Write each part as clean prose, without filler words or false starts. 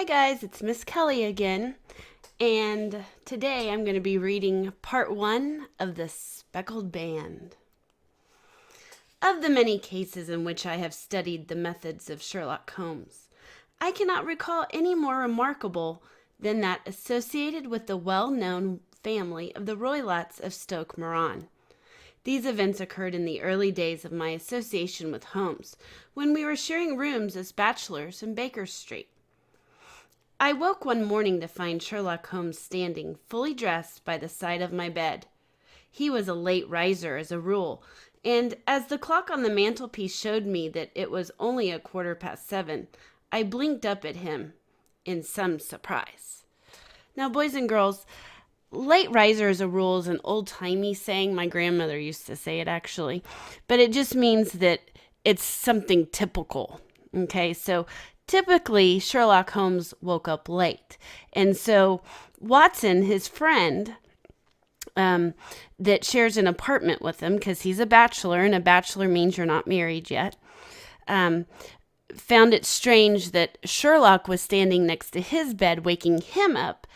Hi guys, it's Miss Kelley again, and today I'm going to be reading part 1 of the Speckled Band. Of the many cases in which I have studied the methods of Sherlock Holmes, I cannot recall any more remarkable than that associated with the well-known family of the Roylotts of Stoke Moran. These events occurred in the early days of my association with Holmes, when we were sharing rooms as bachelors in Baker Street. I woke one morning to find Sherlock Holmes standing, fully dressed, by the side of my bed. He was a late riser, as a rule, and as the clock on the mantelpiece showed me that it was only 7:15, I blinked up at him in some surprise. Now, boys and girls, late riser as a rule is an old-timey saying. My grandmother used to say it, actually, but it just means that it's something typical. Okay, so typically, Sherlock Holmes woke up late. And so Watson, his friend, that shares an apartment with him, because he's a bachelor, and a bachelor means you're not married yet, found it strange that Sherlock was standing next to his bed, waking him up,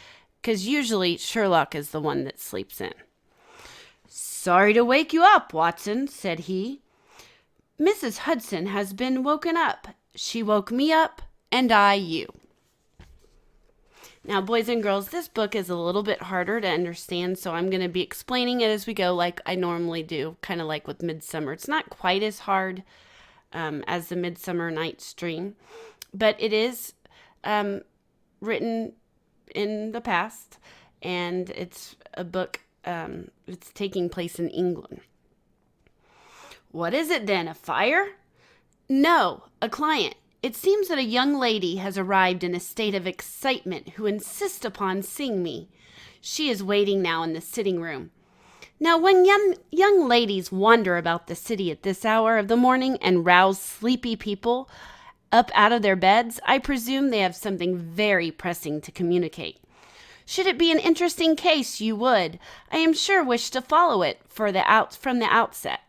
because usually Sherlock is the one that sleeps in. "Sorry to wake you up, Watson," said he. "Mrs. Hudson has been woken up. She woke me up, and I you." Now, boys and girls, this book is a little bit harder to understand, so I'm going to be explaining it as we go, like I normally do, kind of like with Midsummer. It's not quite as hard as the Midsummer Night's Dream, but it is written in the past, and it's a book, it's taking place in England. "What is it then, a fire?" "No, a client. It seems that a young lady has arrived in a state of excitement who insists upon seeing me. She is waiting now in the sitting room. Now, when young ladies wander about the city at this hour of the morning and rouse sleepy people up out of their beds, I presume they have something very pressing to communicate. Should it be an interesting case, you would, I am sure, wish to follow it from the outset.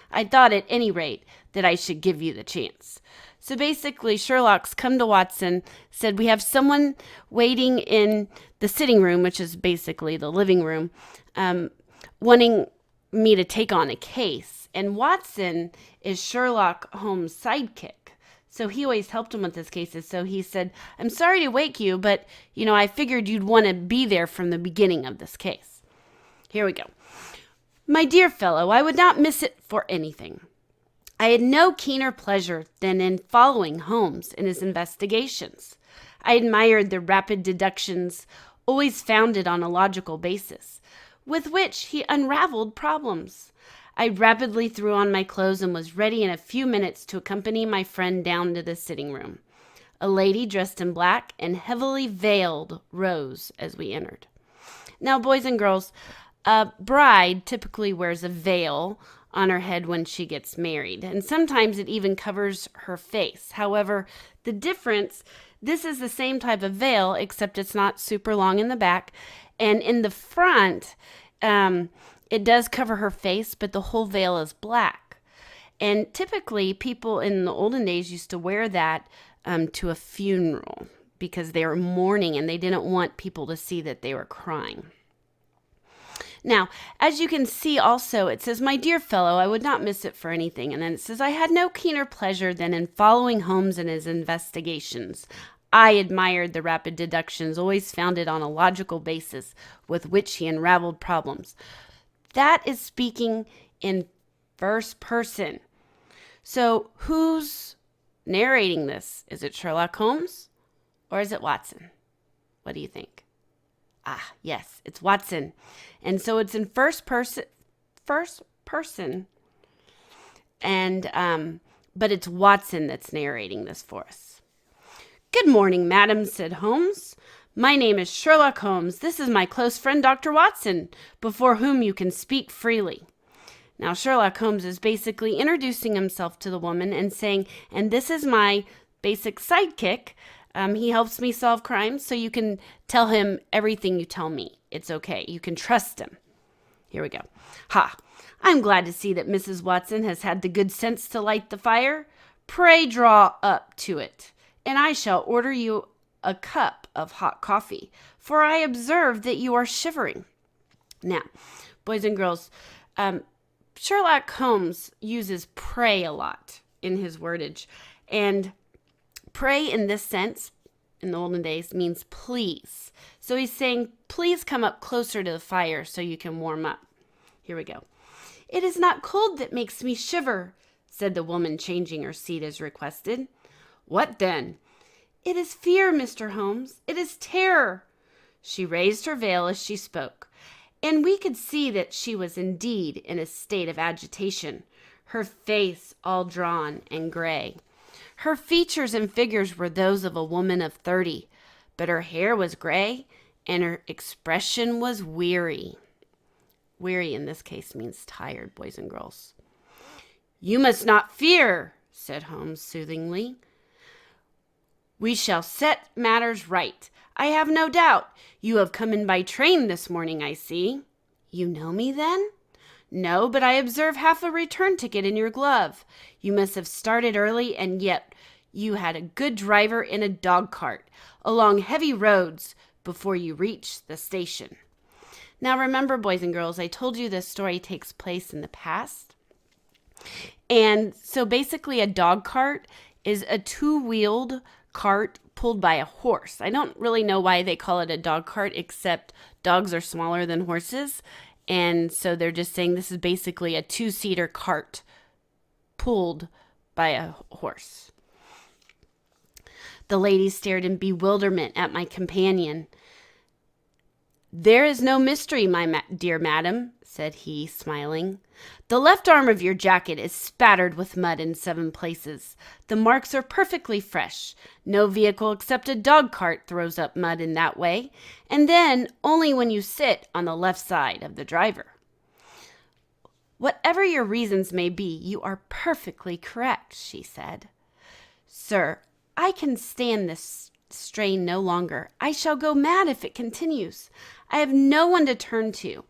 I thought, at any rate, that I should give you the chance." So basically, Sherlock's come to Watson, said, "We have someone waiting in the sitting room," which is basically the living room, wanting me to take on a case. And Watson is Sherlock Holmes' sidekick, so he always helped him with his cases. So he said, "I'm sorry to wake you, but, I figured you'd want to be there from the beginning of this case. Here we go. My dear fellow, I would not miss it for anything. I had no keener pleasure than in following Holmes in his investigations. I admired the rapid deductions, always founded on a logical basis, with which he unraveled problems. I rapidly threw on my clothes and was ready in a few minutes to accompany my friend down to the sitting room. A lady dressed in black and heavily veiled rose as we entered." Now, boys and girls, a bride typically wears a veil on her head when she gets married, and sometimes it even covers her face. However, the difference, this is the same type of veil, except it's not super long in the back, and in the front, it does cover her face, but the whole veil is black. And typically, people in the olden days used to wear that to a funeral because they were mourning and they didn't want people to see that they were crying. Now, as you can see also, it says, "My dear fellow, I would not miss it for anything." And then it says, "I had no keener pleasure than in following Holmes in his investigations. I admired the rapid deductions, always founded on a logical basis, with which he unraveled problems." That is speaking in first person. So who's narrating this? Is it Sherlock Holmes or is it Watson? What do you think? Ah, yes, it's Watson. And so it's in first person, and but it's Watson that's narrating this for us. "Good morning, madam," said Holmes. "My name is Sherlock Holmes. This is my close friend, Dr. Watson, before whom you can speak freely." Now, Sherlock Holmes is basically introducing himself to the woman and saying, "And this is my basic sidekick. He helps me solve crimes, so you can tell him everything you tell me. It's okay. You can trust him." Here we go. "Ha! I'm glad to see that Mrs. Watson has had the good sense to light the fire. Pray draw up to it, and I shall order you a cup of hot coffee, for I observe that you are shivering. Now, boys and girls, Sherlock Holmes uses pray a lot in his wordage. And pray in this sense, in the olden days, means please. So he's saying, please come up closer to the fire so you can warm up. Here we go. It is not cold that makes me shiver, said the woman, changing her seat as requested. What then? It is fear, Mr. Holmes. It is terror. She raised her veil as she spoke, and we could see that she was indeed in a state of agitation, her face all drawn and gray. Her features and figures were those of a woman of 30, but her hair was gray and her expression was weary. Weary in this case means tired, boys and girls. You must not fear, said Holmes soothingly. We shall set matters right. I have no doubt. You have come in by train this morning, I see. You know me, then? No, but I observe half a return ticket in your glove. You must have started early, and yet you had a good driver in a dog cart along heavy roads before you reached the station. Now remember, boys and girls, I told you this story takes place in the past. And so basically a dog cart is a two-wheeled cart pulled by a horse. I don't really know why they call it a dog cart, except dogs are smaller than horses. And so they're just saying this is basically a two-seater cart pulled by a horse. The lady stared in bewilderment at my companion. There is no mystery, my dear madam, said he, smiling. The left arm of your jacket is spattered with mud in 7 places. The marks are perfectly fresh. No vehicle except a dog cart throws up mud in that way, and then only when you sit on the left side of the driver. Whatever your reasons may be, you are perfectly correct, she said. Sir, I can stand this strain no longer. I shall go mad if it continues. I have no one to turn to.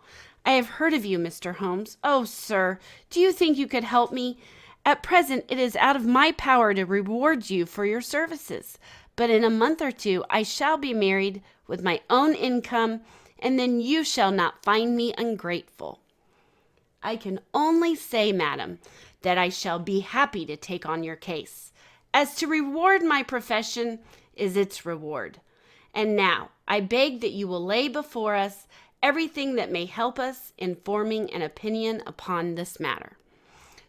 I have heard of you, Mr. Holmes. Oh, sir, do you think you could help me? At present, it is out of my power to reward you for your services. But in a month or 2, I shall be married with my own income, and then you shall not find me ungrateful. I can only say, madam, that I shall be happy to take on your case. As to reward, my profession is its reward. And now, I beg that you will lay before us everything that may help us in forming an opinion upon this matter.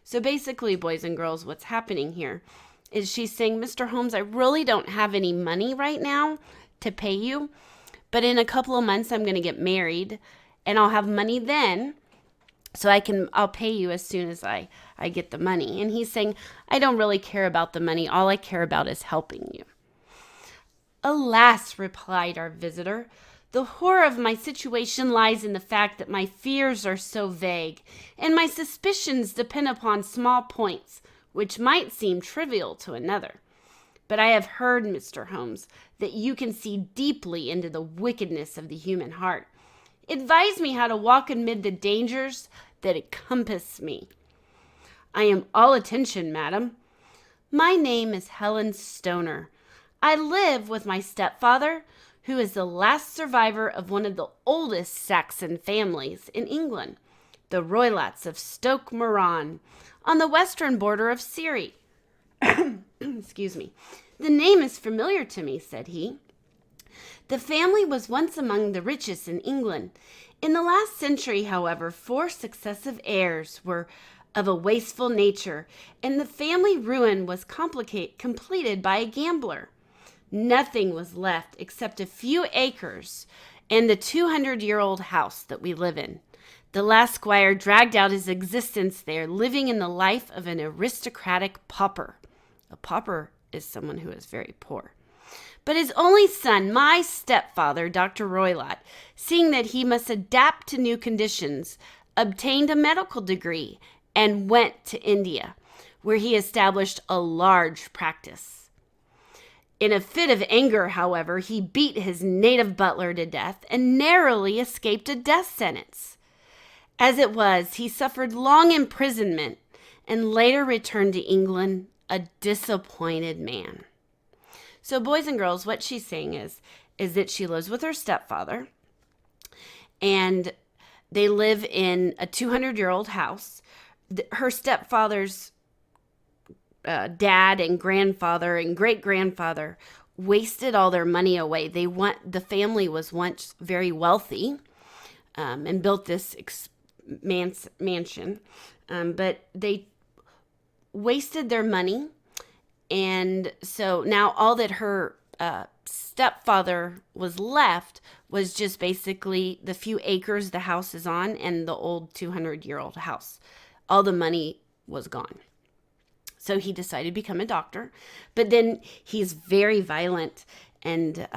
So basically, boys and girls, what's happening here is she's saying, Mr. Holmes, I really don't have any money right now to pay you, but in a couple of months I'm going to get married and I'll have money then, so I'll pay you as soon as I get the money. And he's saying, I don't really care about the money. All I care about is helping you. Alas, replied our visitor, the horror of my situation lies in the fact that my fears are so vague, and my suspicions depend upon small points, which might seem trivial to another. But I have heard, Mr. Holmes, that you can see deeply into the wickedness of the human heart. Advise me how to walk amid the dangers that encompass me. I am all attention, madam. My name is Helen Stoner. I live with my stepfather, who is the last survivor of one of the oldest Saxon families in England, the Roylotts of Stoke Moran, on the western border of Surrey. Excuse me. The name is familiar to me, said he. The family was once among the richest in England. In the last century, however, 4 successive heirs were of a wasteful nature, and the family ruin was completed by a gambler. Nothing was left except a few acres and the 200-year-old house that we live in. The last squire dragged out his existence there, living in the life of an aristocratic pauper. A pauper is someone who is very poor. But his only son, my stepfather, Dr. Roylott, seeing that he must adapt to new conditions, obtained a medical degree and went to India, where he established a large practice. In a fit of anger, however, he beat his native butler to death and narrowly escaped a death sentence. As it was, he suffered long imprisonment and later returned to England a disappointed man. So boys and girls, what she's saying is that she lives with her stepfather, and they live in a 200-year-old house. Her stepfather's dad and grandfather and great-grandfather wasted all their money away. The family was once very wealthy, and built this mansion, but they wasted their money, and so now all that her stepfather was left was just basically the few acres the house is on and the old 200-year-old house. All the money was gone. So he decided to become a doctor, but then he's very violent and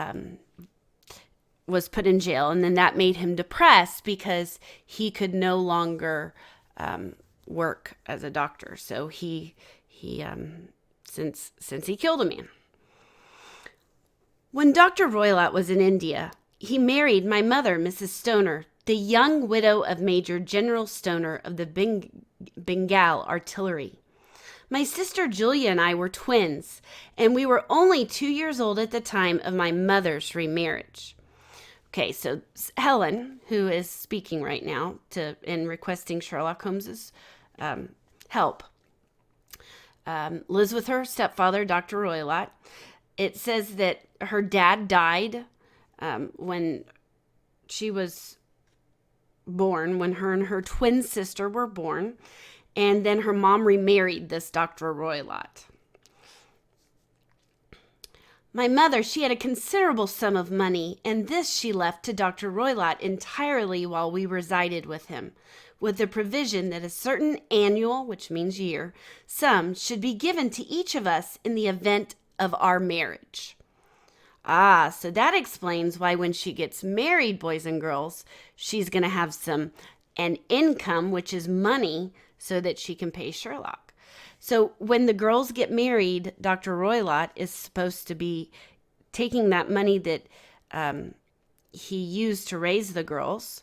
was put in jail, and then that made him depressed because he could no longer work as a doctor. So he since he killed a man. When Dr. Roylott was in India, he married my mother, Mrs. Stoner, the young widow of Major General Stoner of the Bengal Artillery. My sister Julia and I were twins, and we were only 2 years old at the time of my mother's remarriage. Okay, so Helen, who is speaking right now and requesting Sherlock Holmes's help, lives with her stepfather, Dr. Roylott. It says that her dad died when she was born, when her and her twin sister were born, and then her mom remarried this Dr. Roylott. My mother, she had a considerable sum of money, and this she left to Dr. Roylott entirely while we resided with him, with the provision that a certain annual, which means year, sum should be given to each of us in the event of our marriage. Ah, so that explains why when she gets married, boys and girls, she's going to have an income, which is money, so that she can pay Sherlock. So when the girls get married, Dr. Roylott is supposed to be taking that money that he used to raise the girls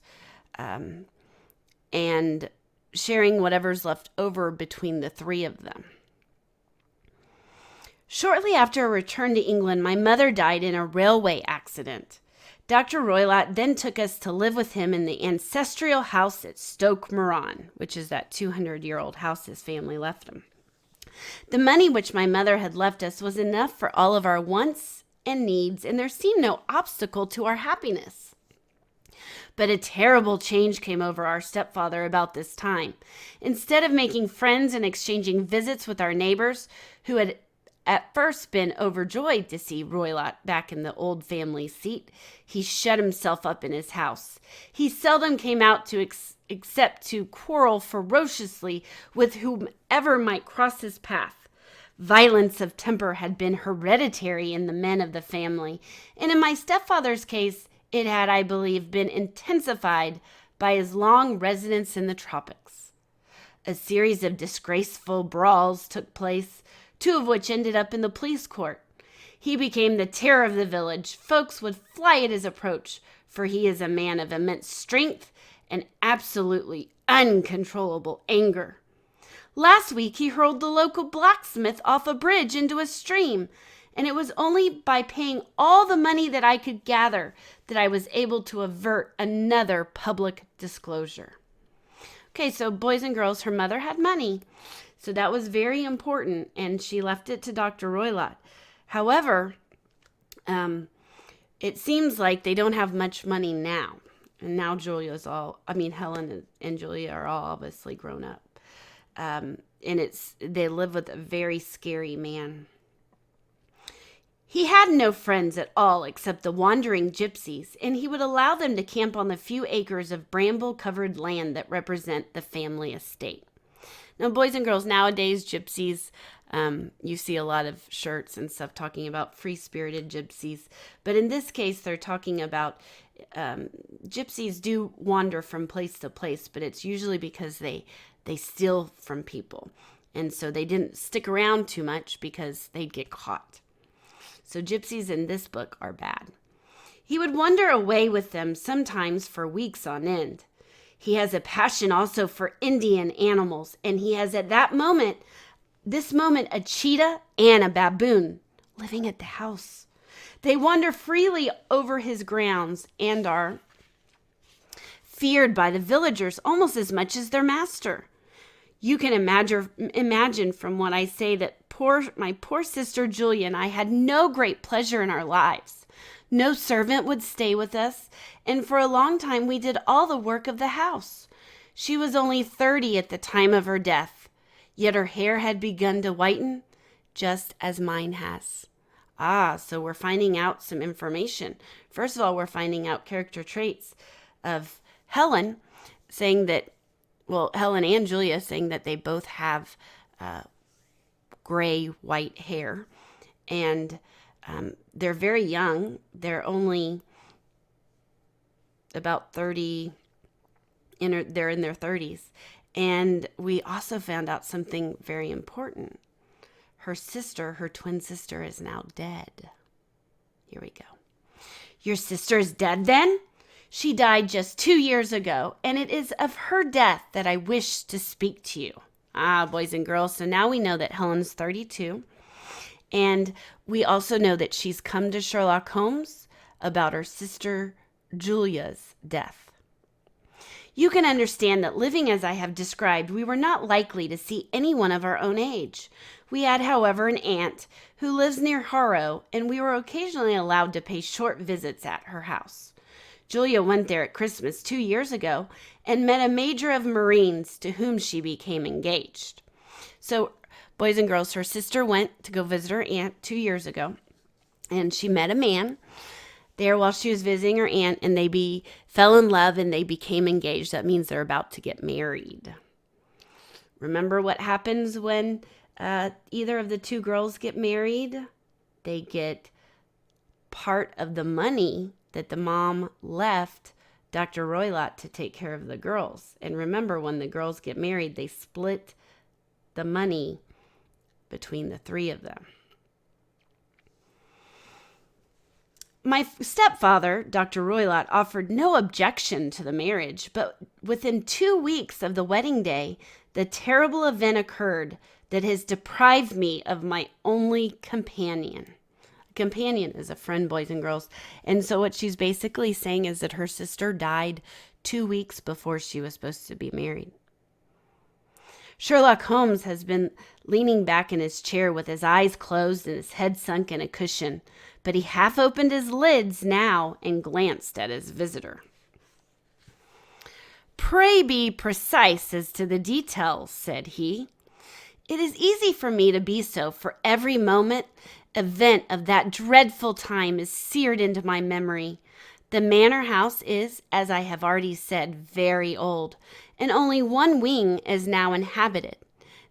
and sharing whatever's left over between the three of them. Shortly after our return to England, my mother died in a railway accident. Dr. Roylott then took us to live with him in the ancestral house at Stoke Moran, which is that 200-year-old house his family left him. The money which my mother had left us was enough for all of our wants and needs, and there seemed no obstacle to our happiness. But a terrible change came over our stepfather about this time. Instead of making friends and exchanging visits with our neighbors, who had at first been overjoyed to see Roylott back in the old family seat, he shut himself up in his house. He seldom came out except to quarrel ferociously with whomever might cross his path. Violence of temper had been hereditary in the men of the family, and in my stepfather's case, it had, I believe, been intensified by his long residence in the tropics. A series of disgraceful brawls took place, 2 of which ended up in the police court. He became the terror of the village. Folks would fly at his approach, for he is a man of immense strength and absolutely uncontrollable anger. Last week, he hurled the local blacksmith off a bridge into a stream, and it was only by paying all the money that I could gather that I was able to avert another public disclosure. Okay, so boys and girls, her mother had money. So that was very important, and she left it to Dr. Roylott. However, it seems like they don't have much money now. And now Helen and Julia are all obviously grown up. And they live with a very scary man. He had no friends at all except the wandering gypsies, and he would allow them to camp on the few acres of bramble-covered land that represent the family estate. Now, boys and girls, nowadays, gypsies, you see a lot of shirts and stuff talking about free-spirited gypsies. But in this case, they're talking about gypsies do wander from place to place, but it's usually because they steal from people. And so they didn't stick around too much because they'd get caught. So gypsies in this book are bad. He would wander away with them sometimes for weeks on end. He has a passion also for Indian animals, and he has at this moment, a cheetah and a baboon living at the house. They wander freely over his grounds and are feared by the villagers almost as much as their master. You can imagine from what I say that my poor sister Julia and I had no great pleasure in our lives. No servant would stay with us, and for a long time we did all the work of the house. She was only 30 at the time of her death, yet her hair had begun to whiten, just as mine has. So we're finding out some information. First of all, we're finding out character traits of Helen, saying that, Helen and Julia saying that they both have gray, white hair. And they're very young. They're only about 30, they're in their 30s. And we also found out something very important. Her twin sister, is now dead. Here we go. Your sister is dead then? She died just 2 years ago, and it is of her death that I wish to speak to you. Boys and girls, so now we know that Helen's 32, and we also know that she's come to Sherlock Holmes about her sister Julia's death. You can understand that living as I have described, we were not likely to see anyone of our own age. We had, however, an aunt who lives near Harrow, and we were occasionally allowed to pay short visits at her house. Julia went there at Christmas 2 years ago and met a major of Marines to whom she became engaged. So, boys and girls, her sister went to go visit her aunt 2 years ago, and she met a man there while she was visiting her aunt, and they fell in love and they became engaged. That means they're about to get married. Remember what happens when either of the two girls get married? They get part of the money that the mom left Dr. Roylott to take care of the girls. And remember, when the girls get married, they split the money between the three of them. My stepfather, Dr. Roylott, offered no objection to the marriage, but within 2 weeks of the wedding day, the terrible event occurred that has deprived me of my only companion. Companion is a friend, boys and girls. And so what she's basically saying is that her sister died 2 weeks before she was supposed to be married. Sherlock Holmes has been leaning back in his chair with his eyes closed and his head sunk in a cushion, but he half opened his lids now and glanced at his visitor. "Pray be precise as to the details," said he. "It is easy for me to be so, for every event of that dreadful time is seared into my memory. The manor house is, as I have already said, very old, and only one wing is now inhabited."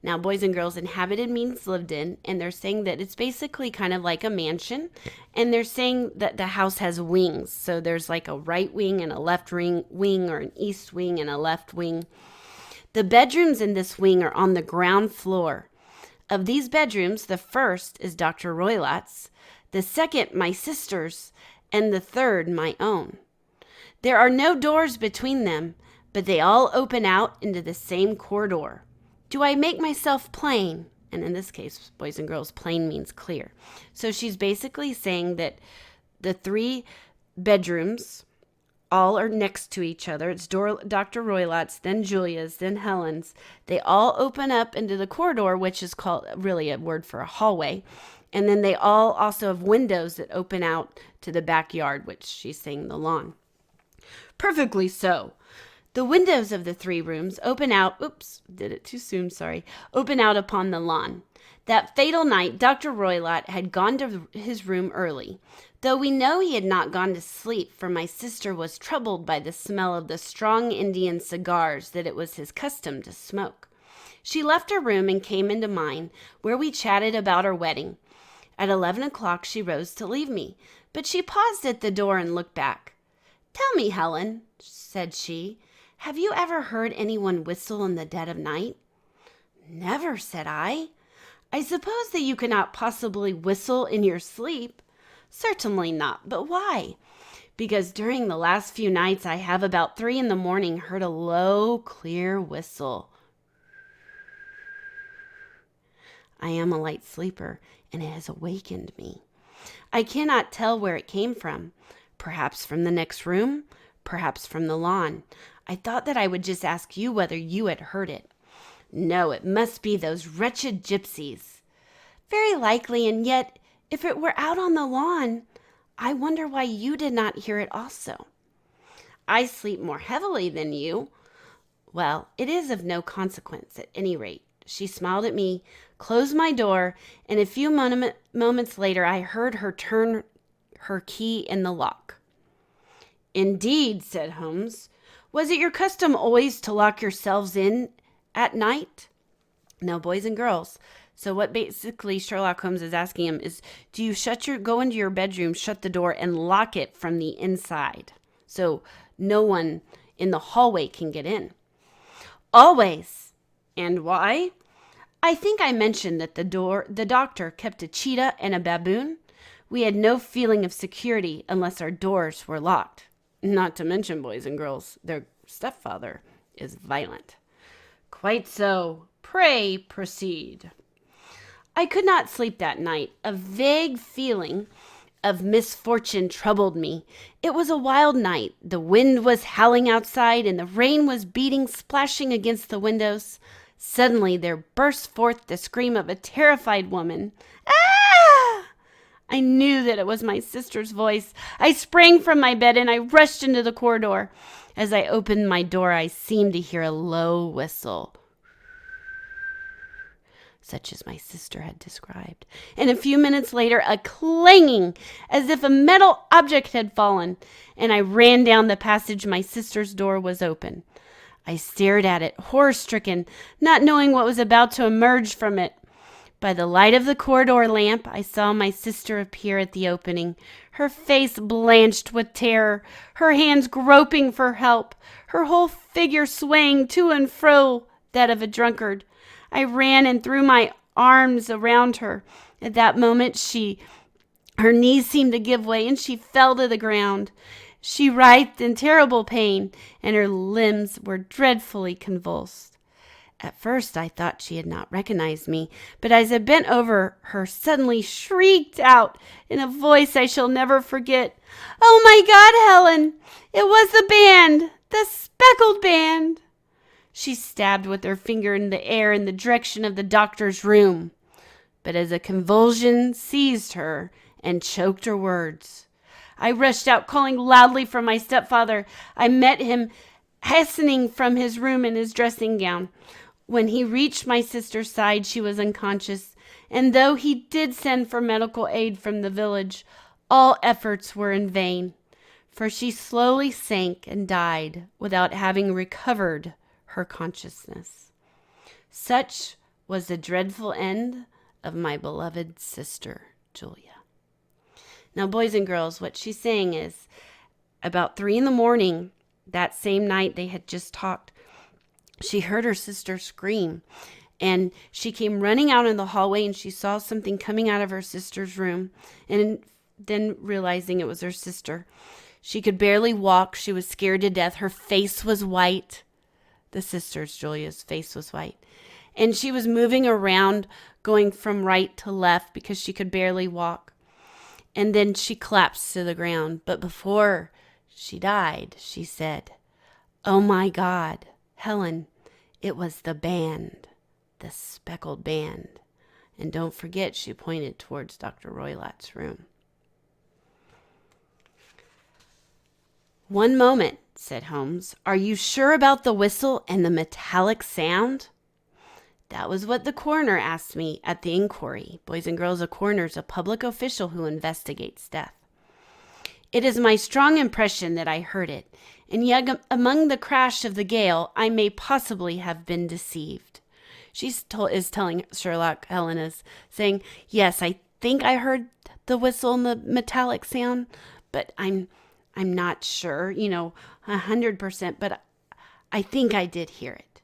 Now, boys and girls, inhabited means lived in, and they're saying that it's basically kind of like a mansion, and they're saying that the house has wings. So there's like a right wing and a left wing, or an east wing and a left wing. The bedrooms in this wing are on the ground floor. Of these bedrooms, the first is Dr. Roylott's, the second my sister's, and the third my own. There are no doors between them, but they all open out into the same corridor. Do I make myself plain? And in this case, boys and girls, plain means clear. So she's basically saying that the 3 bedrooms all are next to each other. It's Dr. Roylott's, then Julia's, then Helen's. They all open up into the corridor, which is called really a word for a hallway. And then they all also have windows that open out to the backyard, which she's saying the lawn. Perfectly so. The windows of the 3 rooms open out, open out upon the lawn. That fatal night, Dr. Roylott had gone to his room early, though we know he had not gone to sleep, for my sister was troubled by the smell of the strong Indian cigars that it was his custom to smoke. She left her room and came into mine, where we chatted about our wedding. At 11 o'clock, she rose to leave me, but she paused at the door and looked back. "Tell me, Helen," said she, "have you ever heard anyone whistle in the dead of night?" "Never," said I. "I suppose that you cannot possibly whistle in your sleep?" "Certainly not, but why?" "Because during the last few nights I have about 3 in the morning heard a low, clear whistle. I am a light sleeper, and it has awakened me. I cannot tell where it came from. Perhaps from the next room, perhaps from the lawn. I thought that I would just ask you whether you had heard it. No, it must be those wretched gypsies. Very likely, and yet, if it were out on the lawn, I wonder why you did not hear it also. I sleep more heavily than you. Well, it is of no consequence at any rate. She smiled at me, closed my door, and a few moments later I heard her turn her key in the lock. Indeed, said Holmes. Was it your custom always to lock yourselves in at night? No, boys and girls. So what basically Sherlock Holmes is asking him is, do you go into your bedroom, shut the door, and lock it from the inside so no one in the hallway can get in? Always. And why? I think I mentioned that the doctor kept a cheetah and a baboon. We had no feeling of security unless our doors were locked. Not to mention, boys and girls, their stepfather is violent. Quite so. Pray proceed. I could not sleep that night. A vague feeling of misfortune troubled me. It was a wild night. The wind was howling outside, and the rain was beating, splashing against the windows. Suddenly there burst forth the scream of a terrified woman. Ah! I knew that it was my sister's voice. I sprang from my bed and I rushed into the corridor. As I opened my door, I seemed to hear a low whistle, such as my sister had described. And a few minutes later, a clanging, as if a metal object had fallen, and I ran down the passage. My sister's door was open. I stared at it, horror-stricken, not knowing what was about to emerge from it. By the light of the corridor lamp, I saw my sister appear at the opening, her face blanched with terror, her hands groping for help, her whole figure swaying to and fro, that of a drunkard. I ran and threw my arms around her. At that moment, her knees seemed to give way, and she fell to the ground. She writhed in terrible pain, and her limbs were dreadfully convulsed. At first, I thought she had not recognized me, but as I bent over her, suddenly shrieked out in a voice I shall never forget, "Oh, my God, Helen! It was the band! The Speckled Band!" She stabbed with her finger in the air in the direction of the doctor's room. But as a convulsion seized her and choked her words, I rushed out, calling loudly for my stepfather. I met him hastening from his room in his dressing gown. When he reached my sister's side, she was unconscious, and though he did send for medical aid from the village, all efforts were in vain, for she slowly sank and died without having recovered her consciousness. Such was the dreadful end of my beloved sister, Julia. Now, boys and girls, what she's saying is, about 3 a.m, that same night they had just talked, she heard her sister scream, and she came running out in the hallway, and she saw something coming out of her sister's room, and then realizing it was her sister. She could barely walk. She was scared to death. Her face was white. The sister's, Julia's, face was white. And she was moving around, going from right to left because she could barely walk. And then she collapsed to the ground. But before she died, she said, "Oh, my God. Helen, it was the band, the Speckled Band." And don't forget, she pointed towards Dr. Roylott's room. "One moment," said Holmes. "Are you sure about the whistle and the metallic sound?" That was what the coroner asked me at the inquiry. Boys and girls, a coroner is a public official who investigates death. "It is my strong impression that I heard it, and yet among the crash of the gale, I may possibly have been deceived." Is telling Sherlock, Helen is saying, "Yes, I think I heard the whistle and the metallic sound, but I'm not sure, 100%, but I think I did hear it."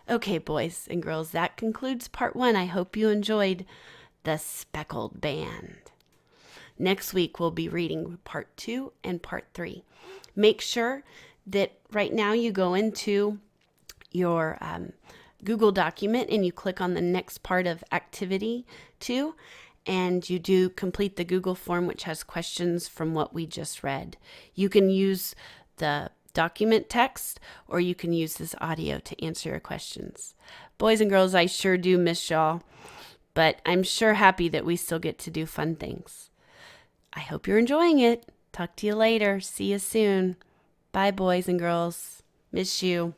Okay, boys and girls, that concludes part 1. I hope you enjoyed The Speckled Band. Next week, we'll be reading part 2 and part 3. Make sure that right now you go into your Google document and you click on the next part of activity 2, and you do complete the Google form, which has questions from what we just read. You can use the document text, or you can use this audio to answer your questions. Boys and girls, I sure do miss y'all, but I'm sure happy that we still get to do fun things. I hope you're enjoying it. Talk to you later. See you soon. Bye, boys and girls. Miss you.